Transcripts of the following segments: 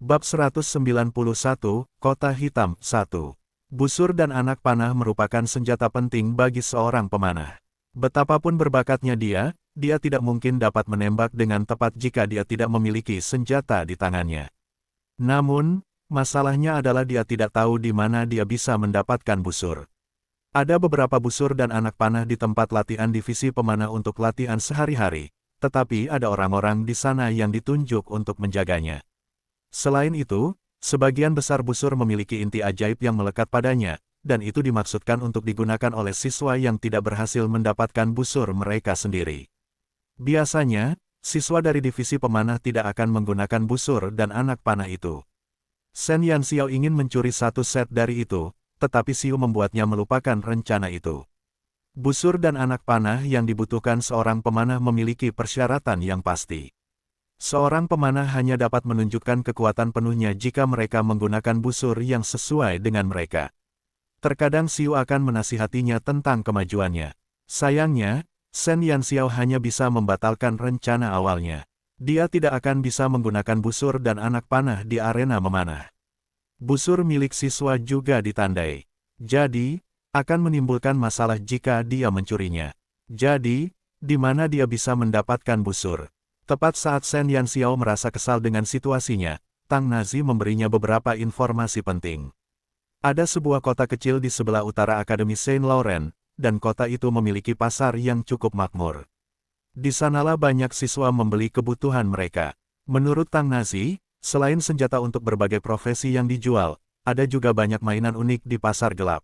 Bab 191, Kota Hitam 1. Busur dan anak panah merupakan senjata penting bagi seorang pemanah. Betapapun berbakatnya dia tidak mungkin dapat menembak dengan tepat jika dia tidak memiliki senjata di tangannya. Namun, masalahnya adalah dia tidak tahu di mana dia bisa mendapatkan busur. Ada beberapa busur dan anak panah di tempat latihan divisi pemanah untuk latihan sehari-hari, tetapi ada orang-orang di sana yang ditunjuk untuk menjaganya. Selain itu, sebagian besar busur memiliki inti ajaib yang melekat padanya, dan itu dimaksudkan untuk digunakan oleh siswa yang tidak berhasil mendapatkan busur mereka sendiri. Biasanya, siswa dari divisi pemanah tidak akan menggunakan busur dan anak panah itu. Shen Yanxiao ingin mencuri satu set dari itu, tetapi Xiu membuatnya melupakan rencana itu. Busur dan anak panah yang dibutuhkan seorang pemanah memiliki persyaratan yang pasti. Seorang pemanah hanya dapat menunjukkan kekuatan penuhnya jika mereka menggunakan busur yang sesuai dengan mereka. Terkadang Xiu akan menasihatinya tentang kemajuannya. Sayangnya, Shen Yanxiao hanya bisa membatalkan rencana awalnya. Dia tidak akan bisa menggunakan busur dan anak panah di arena memanah. Busur milik siswa juga ditandai. Jadi, akan menimbulkan masalah jika dia mencurinya. Jadi, di mana dia bisa mendapatkan busur? Tepat saat Shen Yanxiao merasa kesal dengan situasinya, Tang Nazi memberinya beberapa informasi penting. Ada sebuah kota kecil di sebelah utara Akademi Saint Laurent, dan kota itu memiliki pasar yang cukup makmur. Di sanalah banyak siswa membeli kebutuhan mereka. Menurut Tang Nazi, selain senjata untuk berbagai profesi yang dijual, ada juga banyak mainan unik di pasar gelap.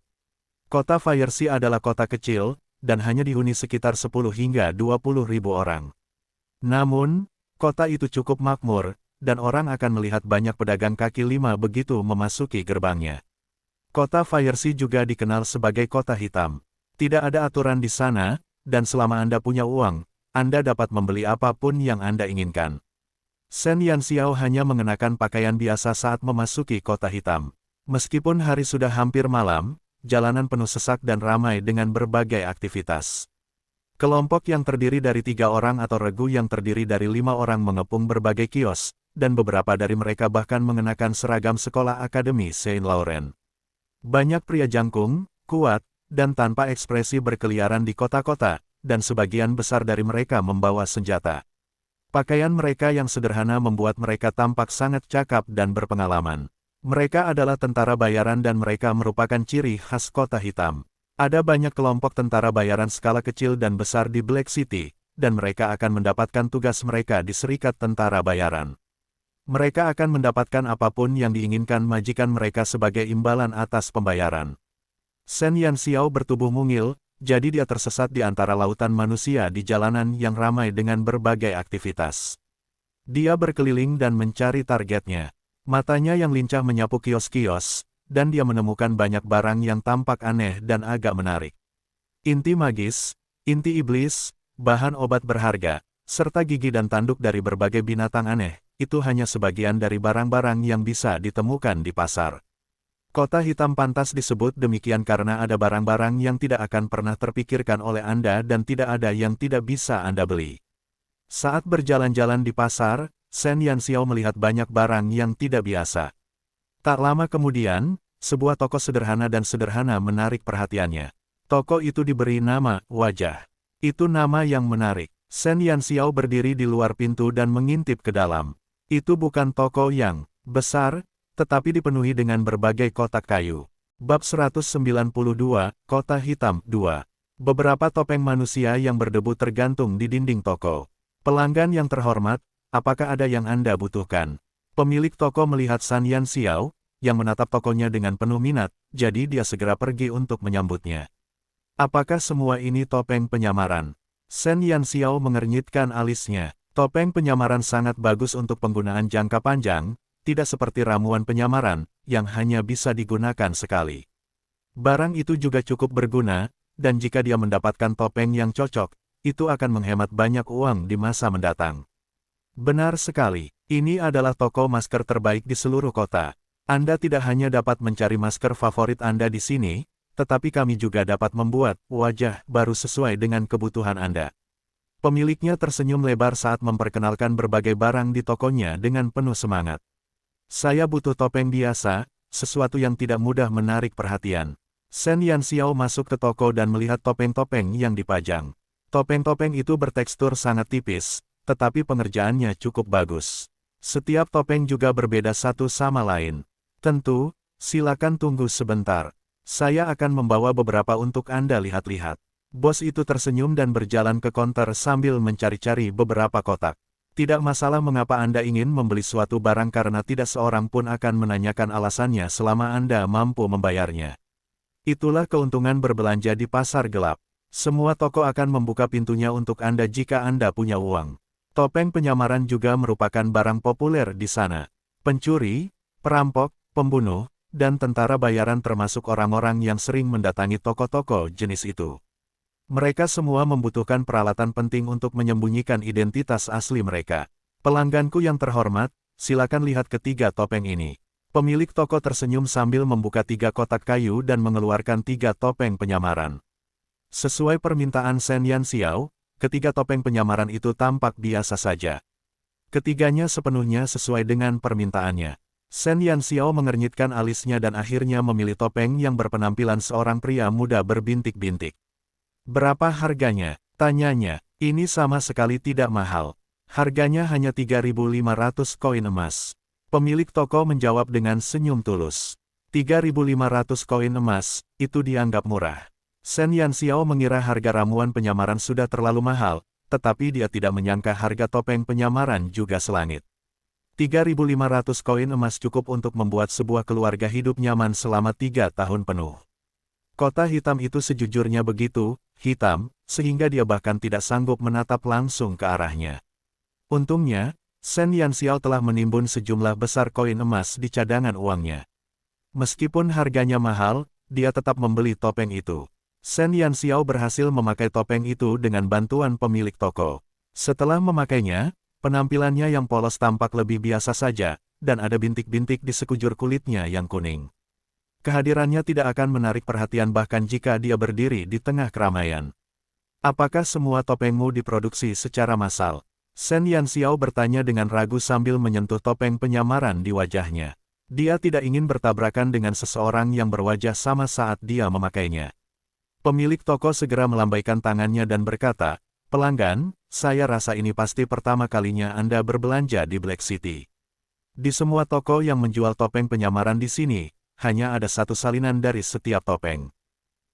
Kota Firesi adalah kota kecil, dan hanya dihuni sekitar 10 hingga 20 ribu orang. Namun, kota itu cukup makmur, dan orang akan melihat banyak pedagang kaki lima begitu memasuki gerbangnya. Kota Firesi juga dikenal sebagai kota hitam. Tidak ada aturan di sana, dan selama Anda punya uang, Anda dapat membeli apapun yang Anda inginkan. Shen Yanxiao hanya mengenakan pakaian biasa saat memasuki kota hitam. Meskipun hari sudah hampir malam, jalanan penuh sesak dan ramai dengan berbagai aktivitas. Kelompok yang terdiri dari 3 orang atau regu yang terdiri dari 5 orang mengepung berbagai kios, dan beberapa dari mereka bahkan mengenakan seragam sekolah Akademi Saint Laurent. Banyak pria jangkung, kuat, dan tanpa ekspresi berkeliaran di kota-kota, dan sebagian besar dari mereka membawa senjata. Pakaian mereka yang sederhana membuat mereka tampak sangat cakap dan berpengalaman. Mereka adalah tentara bayaran dan mereka merupakan ciri khas kota hitam. Ada banyak kelompok tentara bayaran skala kecil dan besar di Black City, dan mereka akan mendapatkan tugas mereka di Serikat Tentara Bayaran. Mereka akan mendapatkan apapun yang diinginkan majikan mereka sebagai imbalan atas pembayaran. Shen Yanxiao bertubuh mungil, jadi dia tersesat di antara lautan manusia di jalanan yang ramai dengan berbagai aktivitas. Dia berkeliling dan mencari targetnya. Matanya yang lincah menyapu kios-kios, dan dia menemukan banyak barang yang tampak aneh dan agak menarik. Inti magis, inti iblis, bahan obat berharga, serta gigi dan tanduk dari berbagai binatang aneh, itu hanya sebagian dari barang-barang yang bisa ditemukan di pasar. Kota hitam pantas disebut demikian karena ada barang-barang yang tidak akan pernah terpikirkan oleh Anda dan tidak ada yang tidak bisa Anda beli. Saat berjalan-jalan di pasar, Shen Yanxiao melihat banyak barang yang tidak biasa. Tak lama kemudian, sebuah toko sederhana menarik perhatiannya. Toko itu diberi nama Wajah. Itu nama yang menarik. Shen Yanxiao berdiri di luar pintu dan mengintip ke dalam. Itu bukan toko yang besar, tetapi dipenuhi dengan berbagai kotak kayu. Bab 192, Kota Hitam 2. Beberapa topeng manusia yang berdebu tergantung di dinding toko. Pelanggan yang terhormat, apakah ada yang Anda butuhkan? Pemilik toko melihat Shen Yanxiao, yang menatap tokonya dengan penuh minat, jadi dia segera pergi untuk menyambutnya. Apakah semua ini topeng penyamaran? Shen Yanxiao mengernyitkan alisnya. Topeng penyamaran sangat bagus untuk penggunaan jangka panjang, tidak seperti ramuan penyamaran, yang hanya bisa digunakan sekali. Barang itu juga cukup berguna, dan jika dia mendapatkan topeng yang cocok, itu akan menghemat banyak uang di masa mendatang. Benar sekali, ini adalah toko masker terbaik di seluruh kota. Anda tidak hanya dapat mencari masker favorit Anda di sini, tetapi kami juga dapat membuat wajah baru sesuai dengan kebutuhan Anda. Pemiliknya tersenyum lebar saat memperkenalkan berbagai barang di tokonya dengan penuh semangat. Saya butuh topeng biasa, sesuatu yang tidak mudah menarik perhatian. Shen Yanxiao masuk ke toko dan melihat topeng-topeng yang dipajang. Topeng-topeng itu bertekstur sangat tipis, tetapi pengerjaannya cukup bagus. Setiap topeng juga berbeda satu sama lain. Tentu, silakan tunggu sebentar. Saya akan membawa beberapa untuk Anda lihat-lihat. Bos itu tersenyum dan berjalan ke konter sambil mencari-cari beberapa kotak. Tidak masalah mengapa Anda ingin membeli suatu barang karena tidak seorang pun akan menanyakan alasannya selama Anda mampu membayarnya. Itulah keuntungan berbelanja di pasar gelap. Semua toko akan membuka pintunya untuk Anda jika Anda punya uang. Topeng penyamaran juga merupakan barang populer di sana. Pencuri, perampok, pembunuh, dan tentara bayaran termasuk orang-orang yang sering mendatangi toko-toko jenis itu. Mereka semua membutuhkan peralatan penting untuk menyembunyikan identitas asli mereka. Pelangganku yang terhormat, silakan lihat ketiga topeng ini. Pemilik toko tersenyum sambil membuka 3 kotak kayu dan mengeluarkan 3 topeng penyamaran. Sesuai permintaan Shen Yanxiao, ketiga topeng penyamaran itu tampak biasa saja. Ketiganya sepenuhnya sesuai dengan permintaannya. Shen Yanxiao mengernyitkan alisnya dan akhirnya memilih topeng yang berpenampilan seorang pria muda berbintik-bintik. Berapa harganya? Tanyanya. Ini sama sekali tidak mahal. Harganya hanya 3.500 koin emas. Pemilik toko menjawab dengan senyum tulus. 3.500 koin emas, itu dianggap murah. Shen Yanxiao mengira harga ramuan penyamaran sudah terlalu mahal, tetapi dia tidak menyangka harga topeng penyamaran juga selangit. 3.500 koin emas cukup untuk membuat sebuah keluarga hidup nyaman selama 3 tahun penuh. Kota hitam itu sejujurnya begitu hitam, sehingga dia bahkan tidak sanggup menatap langsung ke arahnya. Untungnya, Shen Yanxiao telah menimbun sejumlah besar koin emas di cadangan uangnya. Meskipun harganya mahal, dia tetap membeli topeng itu. Shen Yanxiao berhasil memakai topeng itu dengan bantuan pemilik toko. Setelah memakainya, penampilannya yang polos tampak lebih biasa saja, dan ada bintik-bintik di sekujur kulitnya yang kuning. Kehadirannya tidak akan menarik perhatian bahkan jika dia berdiri di tengah keramaian. Apakah semua topengmu diproduksi secara massal? Shen Yanxiao bertanya dengan ragu sambil menyentuh topeng penyamaran di wajahnya. Dia tidak ingin bertabrakan dengan seseorang yang berwajah sama saat dia memakainya. Pemilik toko segera melambaikan tangannya dan berkata, "Pelanggan, saya rasa ini pasti pertama kalinya Anda berbelanja di Black City. Di semua toko yang menjual topeng penyamaran di sini, hanya ada satu salinan dari setiap topeng.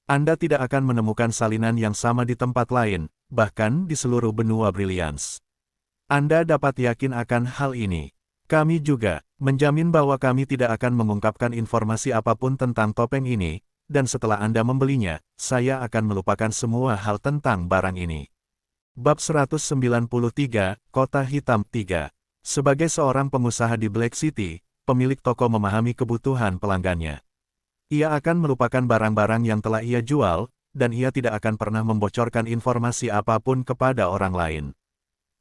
Anda tidak akan menemukan salinan yang sama di tempat lain, bahkan di seluruh benua Brilliance. Anda dapat yakin akan hal ini. Kami juga menjamin bahwa kami tidak akan mengungkapkan informasi apapun tentang topeng ini, dan setelah Anda membelinya, saya akan melupakan semua hal tentang barang ini." Bab 193, Kota Hitam 3. Sebagai seorang pengusaha di Black City, pemilik toko memahami kebutuhan pelanggannya. Ia akan melupakan barang-barang yang telah ia jual, dan ia tidak akan pernah membocorkan informasi apapun kepada orang lain.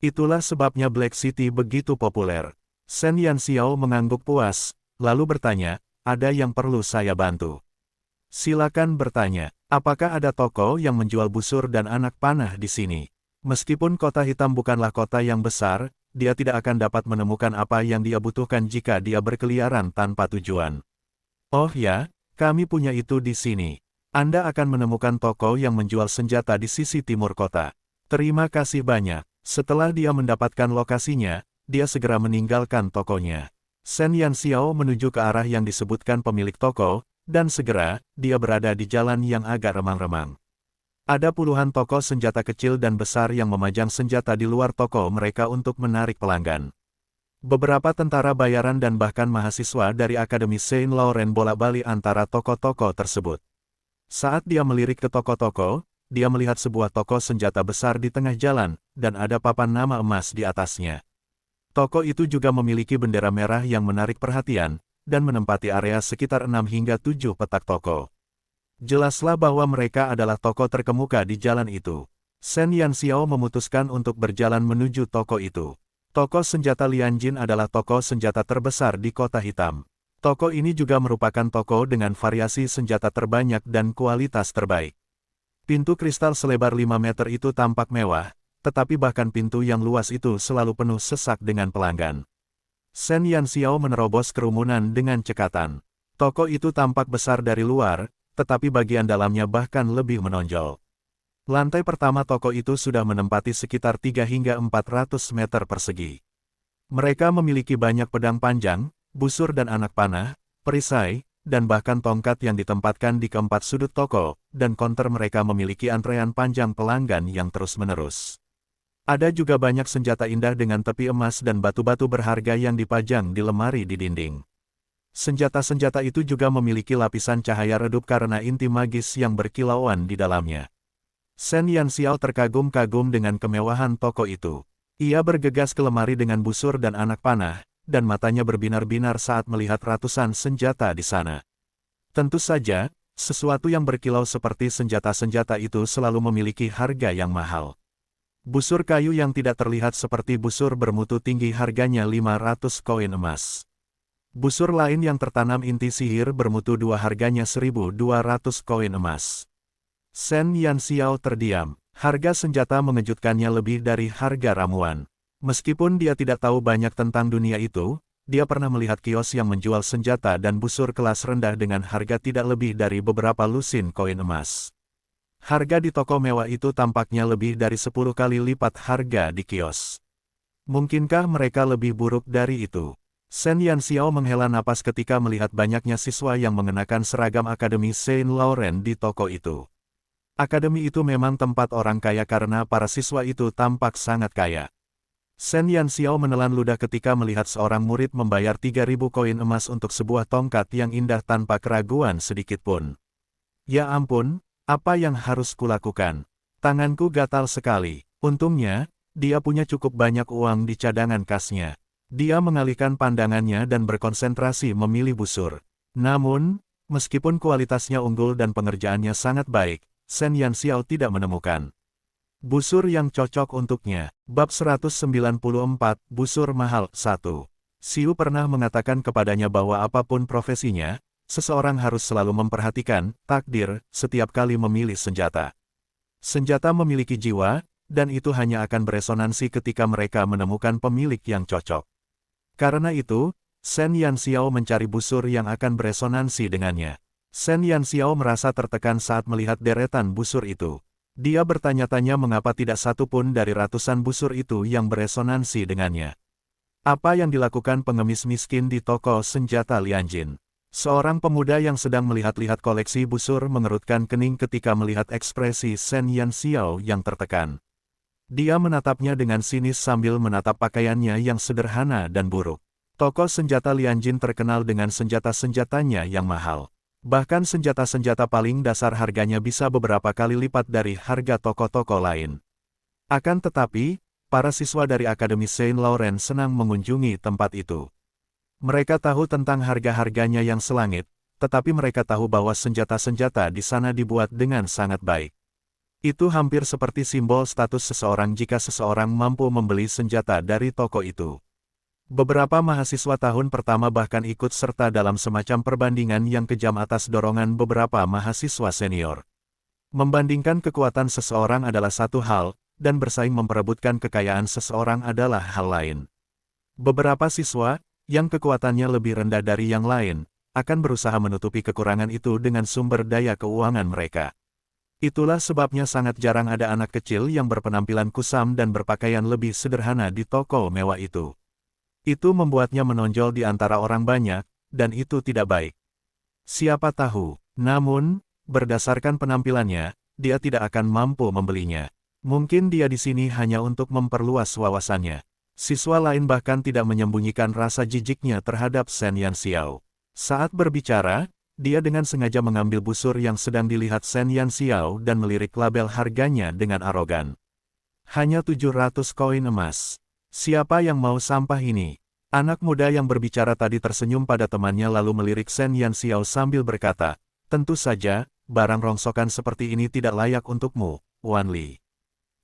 Itulah sebabnya Black City begitu populer. Shen Yanxiao mengangguk puas, lalu bertanya, "Ada yang perlu saya bantu?" "Silakan bertanya, apakah ada toko yang menjual busur dan anak panah di sini?" Meskipun kota hitam bukanlah kota yang besar, dia tidak akan dapat menemukan apa yang dia butuhkan jika dia berkeliaran tanpa tujuan. "Oh ya, kami punya itu di sini. Anda akan menemukan toko yang menjual senjata di sisi timur kota." "Terima kasih banyak." Setelah dia mendapatkan lokasinya, dia segera meninggalkan tokonya. Shen Yanxiao menuju ke arah yang disebutkan pemilik toko, dan segera, dia berada di jalan yang agak remang-remang. Ada puluhan toko senjata kecil dan besar yang memajang senjata di luar toko mereka untuk menarik pelanggan. Beberapa tentara bayaran dan bahkan mahasiswa dari Akademi Saint Laurent bolak-balik antara toko-toko tersebut. Saat dia melirik ke toko-toko, dia melihat sebuah toko senjata besar di tengah jalan, dan ada papan nama emas di atasnya. Toko itu juga memiliki bendera merah yang menarik perhatian, dan menempati area sekitar 6 hingga 7 petak toko. Jelaslah bahwa mereka adalah toko terkemuka di jalan itu. Shen Yanxiao memutuskan untuk berjalan menuju toko itu. Toko senjata Lianjin adalah toko senjata terbesar di kota hitam. Toko ini juga merupakan toko dengan variasi senjata terbanyak dan kualitas terbaik. Pintu kristal selebar 5 meter itu tampak mewah, tetapi bahkan pintu yang luas itu selalu penuh sesak dengan pelanggan. Shen Yanxiao menerobos kerumunan dengan cekatan. Toko itu tampak besar dari luar, tetapi bagian dalamnya bahkan lebih menonjol. Lantai pertama toko itu sudah menempati sekitar 3 hingga 400 meter persegi. Mereka memiliki banyak pedang panjang, busur dan anak panah, perisai, dan bahkan tongkat yang ditempatkan di keempat sudut toko, dan konter mereka memiliki antrean panjang pelanggan yang terus-menerus. Ada juga banyak senjata indah dengan tepi emas dan batu-batu berharga yang dipajang di lemari di dinding. Senjata-senjata itu juga memiliki lapisan cahaya redup karena inti magis yang berkilauan di dalamnya. Shen Yanxiao terkagum-kagum dengan kemewahan toko itu. Ia bergegas ke lemari dengan busur dan anak panah, dan matanya berbinar-binar saat melihat ratusan senjata di sana. Tentu saja, sesuatu yang berkilau seperti senjata-senjata itu selalu memiliki harga yang mahal. Busur kayu yang tidak terlihat seperti busur bermutu tinggi harganya 500 koin emas. Busur lain yang tertanam inti sihir bermutu 2 harganya 1.200 koin emas. Shen Yanxiao terdiam. Harga senjata mengejutkannya lebih dari harga ramuan. Meskipun dia tidak tahu banyak tentang dunia itu, dia pernah melihat kios yang menjual senjata dan busur kelas rendah dengan harga tidak lebih dari beberapa lusin koin emas. Harga di toko mewah itu tampaknya lebih dari 10 kali lipat harga di kios. Mungkinkah mereka lebih buruk dari itu? Shen Yanxiao menghela napas ketika melihat banyaknya siswa yang mengenakan seragam Akademi Saint Laurent di toko itu. Akademi itu memang tempat orang kaya karena para siswa itu tampak sangat kaya. Shen Yanxiao menelan ludah ketika melihat seorang murid membayar 3.000 koin emas untuk sebuah tongkat yang indah tanpa keraguan sedikitpun. Ya ampun! Apa yang harus kulakukan? Tanganku gatal sekali. Untungnya, dia punya cukup banyak uang di cadangan kasnya. Dia mengalihkan pandangannya dan berkonsentrasi memilih busur. Namun, meskipun kualitasnya unggul dan pengerjaannya sangat baik, Shen Yanxiao tidak menemukan busur yang cocok untuknya. Bab 194, Busur Mahal 1. Xiu pernah mengatakan kepadanya bahwa apapun profesinya, seseorang harus selalu memperhatikan takdir setiap kali memilih senjata. Senjata memiliki jiwa, dan itu hanya akan beresonansi ketika mereka menemukan pemilik yang cocok. Karena itu, Shen Yanxiao mencari busur yang akan beresonansi dengannya. Shen Yanxiao merasa tertekan saat melihat deretan busur itu. Dia bertanya-tanya mengapa tidak satu pun dari ratusan busur itu yang beresonansi dengannya. Apa yang dilakukan pengemis miskin di toko senjata Lianjin? Seorang pemuda yang sedang melihat-lihat koleksi busur mengerutkan kening ketika melihat ekspresi Shen Yanxiao yang tertekan. Dia menatapnya dengan sinis sambil menatap pakaiannya yang sederhana dan buruk. Toko senjata Lianjin terkenal dengan senjata-senjatanya yang mahal. Bahkan senjata-senjata paling dasar harganya bisa beberapa kali lipat dari harga toko-toko lain. Akan tetapi, para siswa dari Akademi Saint Laurent senang mengunjungi tempat itu. Mereka tahu tentang harga-harganya yang selangit, tetapi mereka tahu bahwa senjata-senjata di sana dibuat dengan sangat baik. Itu hampir seperti simbol status seseorang jika seseorang mampu membeli senjata dari toko itu. Beberapa mahasiswa tahun pertama bahkan ikut serta dalam semacam perbandingan yang kejam atas dorongan beberapa mahasiswa senior. Membandingkan kekuatan seseorang adalah satu hal, dan bersaing memperebutkan kekayaan seseorang adalah hal lain. Beberapa siswa, yang kekuatannya lebih rendah dari yang lain, akan berusaha menutupi kekurangan itu dengan sumber daya keuangan mereka. Itulah sebabnya sangat jarang ada anak kecil yang berpenampilan kusam dan berpakaian lebih sederhana di toko mewah itu. Itu membuatnya menonjol di antara orang banyak, dan itu tidak baik. Siapa tahu, namun, berdasarkan penampilannya, dia tidak akan mampu membelinya. Mungkin dia di sini hanya untuk memperluas wawasannya. Siswa lain bahkan tidak menyembunyikan rasa jijiknya terhadap Shen Yanxiao. Saat berbicara, dia dengan sengaja mengambil busur yang sedang dilihat Shen Yanxiao dan melirik label harganya dengan arogan. Hanya 700 koin emas. Siapa yang mau sampah ini? Anak muda yang berbicara tadi tersenyum pada temannya lalu melirik Shen Yanxiao sambil berkata, tentu saja, barang rongsokan seperti ini tidak layak untukmu, Wan Li.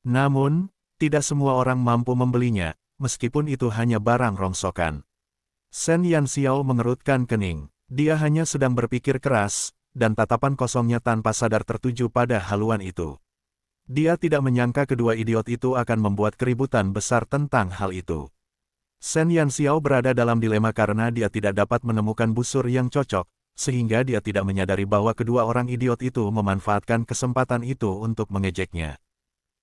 Namun, tidak semua orang mampu membelinya, meskipun itu hanya barang rongsokan. Shen Yanxiao mengerutkan kening. Dia hanya sedang berpikir keras, dan tatapan kosongnya tanpa sadar tertuju pada haluan itu. Dia tidak menyangka kedua idiot itu akan membuat keributan besar tentang hal itu. Shen Yanxiao berada dalam dilema karena dia tidak dapat menemukan busur yang cocok, sehingga dia tidak menyadari bahwa kedua orang idiot itu memanfaatkan kesempatan itu untuk mengejeknya.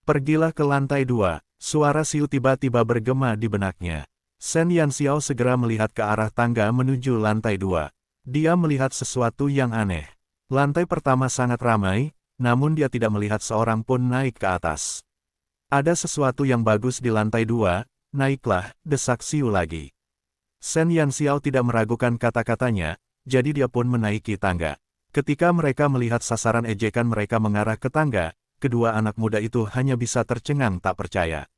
Pergilah ke lantai 2, suara Xiu tiba-tiba bergema di benaknya. Shen Yanxiao segera melihat ke arah tangga menuju lantai 2. Dia melihat sesuatu yang aneh. Lantai pertama sangat ramai, namun dia tidak melihat seorang pun naik ke atas. Ada sesuatu yang bagus di lantai 2, naiklah, desak Xiu lagi. Shen Yanxiao tidak meragukan kata-katanya, jadi dia pun menaiki tangga. Ketika mereka melihat sasaran ejekan mereka mengarah ke tangga, kedua anak muda itu hanya bisa tercengang tak percaya.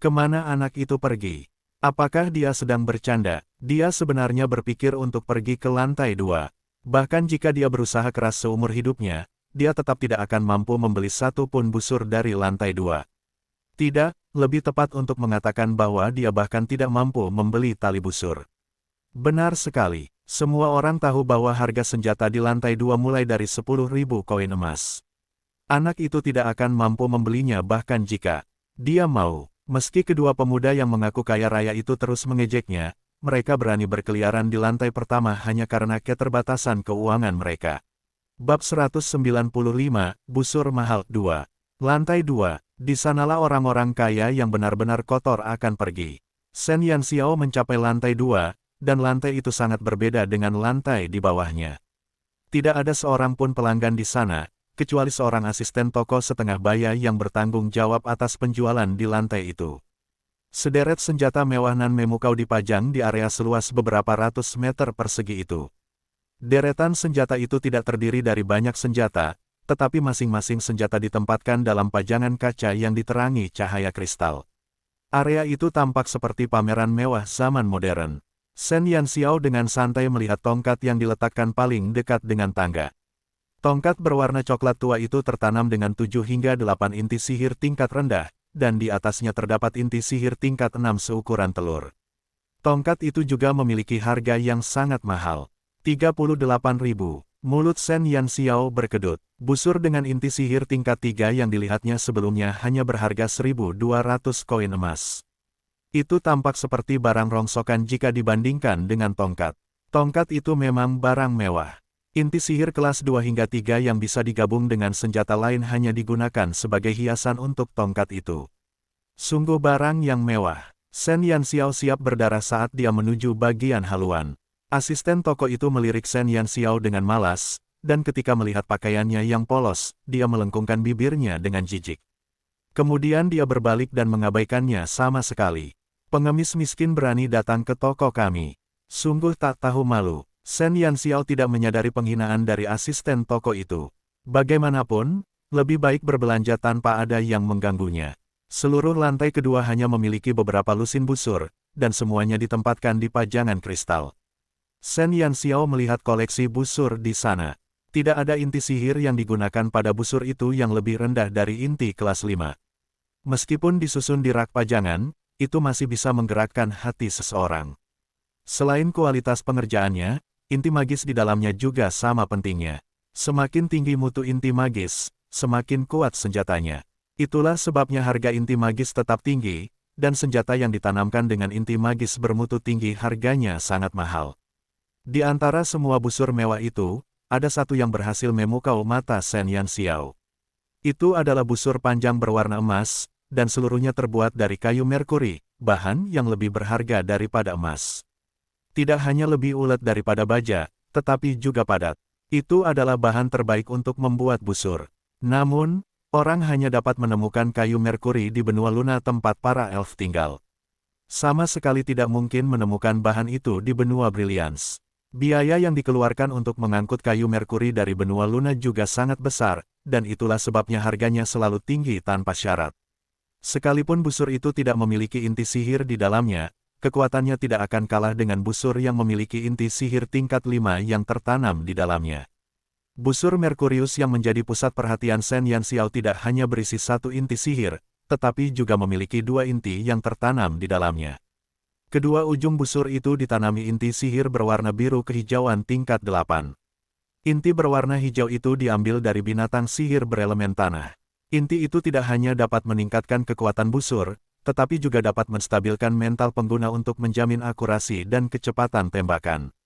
Kemana anak itu pergi? Apakah dia sedang bercanda? Dia sebenarnya berpikir untuk pergi ke lantai 2. Bahkan jika dia berusaha keras seumur hidupnya, dia tetap tidak akan mampu membeli satu pun busur dari lantai 2. Tidak, lebih tepat untuk mengatakan bahwa dia bahkan tidak mampu membeli tali busur. Benar sekali, semua orang tahu bahwa harga senjata di lantai 2 mulai dari 10.000 koin emas. Anak itu tidak akan mampu membelinya bahkan jika dia mau. Meski kedua pemuda yang mengaku kaya raya itu terus mengejeknya, mereka berani berkeliaran di lantai pertama hanya karena keterbatasan keuangan mereka. Bab 195, Busur Mahal 2. Lantai 2, di sanalah orang-orang kaya yang benar-benar kotor akan pergi. Shen Yanxiao mencapai lantai 2, dan lantai itu sangat berbeda dengan lantai di bawahnya. Tidak ada seorang pun pelanggan di sana, kecuali seorang asisten toko setengah baya yang bertanggung jawab atas penjualan di lantai itu. Sederet senjata mewah nan memukau dipajang di area seluas beberapa ratus meter persegi itu. Deretan senjata itu tidak terdiri dari banyak senjata, tetapi masing-masing senjata ditempatkan dalam pajangan kaca yang diterangi cahaya kristal. Area itu tampak seperti pameran mewah zaman modern. Shen Yanxiao dengan santai melihat tongkat yang diletakkan paling dekat dengan tangga. Tongkat berwarna coklat tua itu tertanam dengan 7 hingga 8 inti sihir tingkat rendah, dan di atasnya terdapat inti sihir tingkat 6 seukuran telur. Tongkat itu juga memiliki harga yang sangat mahal. 38.000. Mulut Shen Yanxiao berkedut. Busur dengan inti sihir tingkat 3 yang dilihatnya sebelumnya hanya berharga 1.200 koin emas. Itu tampak seperti barang rongsokan jika dibandingkan dengan tongkat. Tongkat itu memang barang mewah. Inti sihir kelas 2 hingga 3 yang bisa digabung dengan senjata lain hanya digunakan sebagai hiasan untuk tongkat itu. Sungguh barang yang mewah. Shen Yanxiao siap berdarah saat dia menuju bagian haluan. Asisten toko itu melirik Shen Yanxiao dengan malas, dan ketika melihat pakaiannya yang polos, dia melengkungkan bibirnya dengan jijik. Kemudian dia berbalik dan mengabaikannya sama sekali. Pengemis miskin berani datang ke toko kami. Sungguh tak tahu malu. Shen Yanxiao tidak menyadari penghinaan dari asisten toko itu. Bagaimanapun, lebih baik berbelanja tanpa ada yang mengganggunya. Seluruh lantai kedua hanya memiliki beberapa lusin busur, dan semuanya ditempatkan di pajangan kristal. Shen Yanxiao melihat koleksi busur di sana. Tidak ada inti sihir yang digunakan pada busur itu yang lebih rendah dari inti kelas 5. Meskipun disusun di rak pajangan, itu masih bisa menggerakkan hati seseorang. Selain kualitas pengerjaannya, inti magis di dalamnya juga sama pentingnya. Semakin tinggi mutu inti magis, semakin kuat senjatanya. Itulah sebabnya harga inti magis tetap tinggi, dan senjata yang ditanamkan dengan inti magis bermutu tinggi harganya sangat mahal. Di antara semua busur mewah itu, ada satu yang berhasil memukau mata Shen Yanxiao. Itu adalah busur panjang berwarna emas, dan seluruhnya terbuat dari kayu merkuri, bahan yang lebih berharga daripada emas. Tidak hanya lebih ulet daripada baja, tetapi juga padat. Itu adalah bahan terbaik untuk membuat busur. Namun, orang hanya dapat menemukan kayu merkuri di benua Luna tempat para elf tinggal. Sama sekali tidak mungkin menemukan bahan itu di benua Brilliance. Biaya yang dikeluarkan untuk mengangkut kayu merkuri dari benua Luna juga sangat besar, dan itulah sebabnya harganya selalu tinggi tanpa syarat. Sekalipun busur itu tidak memiliki inti sihir di dalamnya, kekuatannya tidak akan kalah dengan busur yang memiliki inti sihir tingkat 5 yang tertanam di dalamnya. Busur Merkurius yang menjadi pusat perhatian Shen Yanxiao tidak hanya berisi satu inti sihir, tetapi juga memiliki 2 inti yang tertanam di dalamnya. Kedua ujung busur itu ditanami inti sihir berwarna biru kehijauan tingkat 8. Inti berwarna hijau itu diambil dari binatang sihir berelemen tanah. Inti itu tidak hanya dapat meningkatkan kekuatan busur, tetapi juga dapat menstabilkan mental pengguna untuk menjamin akurasi dan kecepatan tembakan.